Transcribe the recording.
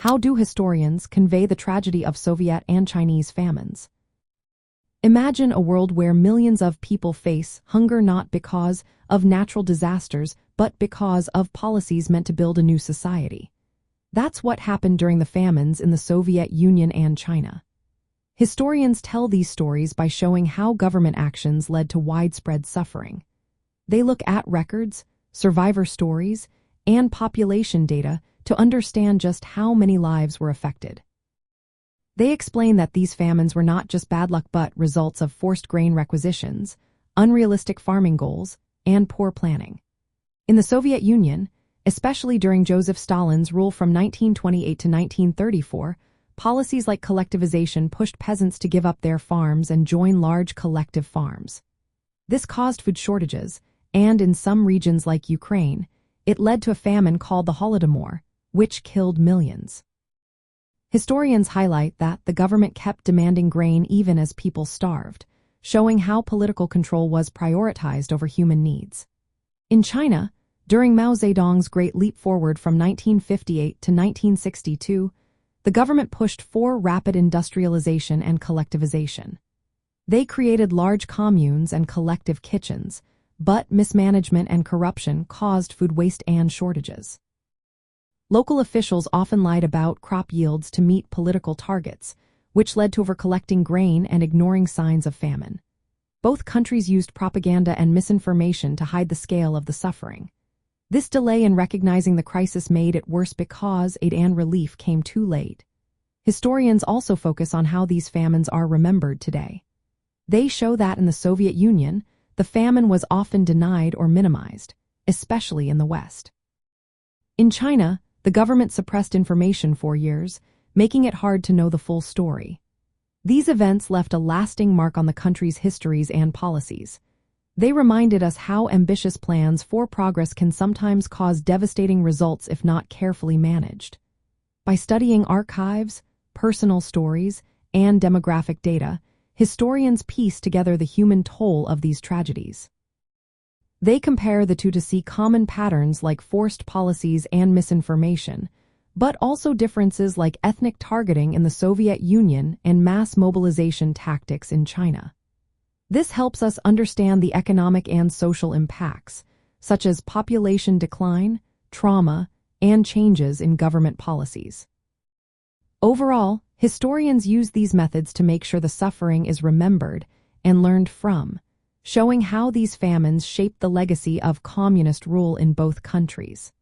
How do historians convey the tragedy of Soviet and Chinese famines? Imagine a world where millions of people face hunger not because of natural disasters, but because of policies meant to build a new society. That's what happened during the famines in the Soviet Union and China. Historians tell these stories by showing how government actions led to widespread suffering. They look at records, survivor stories, and population data to understand just how many lives were affected. They explain that these famines were not just bad luck but results of forced grain requisitions, unrealistic farming goals, and poor planning. In the Soviet Union, especially during Joseph Stalin's rule from 1928 to 1934, policies like collectivization pushed peasants to give up their farms and join large collective farms. This caused food shortages, and in some regions like Ukraine, it led to a famine called the Holodomor, which killed millions. Historians highlight that the government kept demanding grain even as people starved, showing how political control was prioritized over human needs. In China, during Mao Zedong's Great Leap Forward from 1958 to 1962, the government pushed for rapid industrialization and collectivization. They created large communes and collective kitchens, but mismanagement and corruption caused food waste and shortages. Local officials often lied about crop yields to meet political targets, which led to overcollecting grain and ignoring signs of famine. Both countries used propaganda and misinformation to hide the scale of the suffering. This delay in recognizing the crisis made it worse because aid and relief came too late. Historians also focus on how these famines are remembered today. They show that in the Soviet Union, the famine was often denied or minimized, especially in the West. In China, the government suppressed information for years, making it hard to know the full story. These events left a lasting mark on the country's histories and policies. They reminded us how ambitious plans for progress can sometimes cause devastating results if not carefully managed. By studying archives, personal stories, and demographic data, historians piece together the human toll of these tragedies. They compare the two to see common patterns like forced policies and misinformation, but also differences like ethnic targeting in the Soviet Union and mass mobilization tactics in China. This helps us understand the economic and social impacts, such as population decline, trauma, and changes in government policies. Overall, historians use these methods to make sure the suffering is remembered and learned from, showing how these famines shaped the legacy of communist rule in both countries.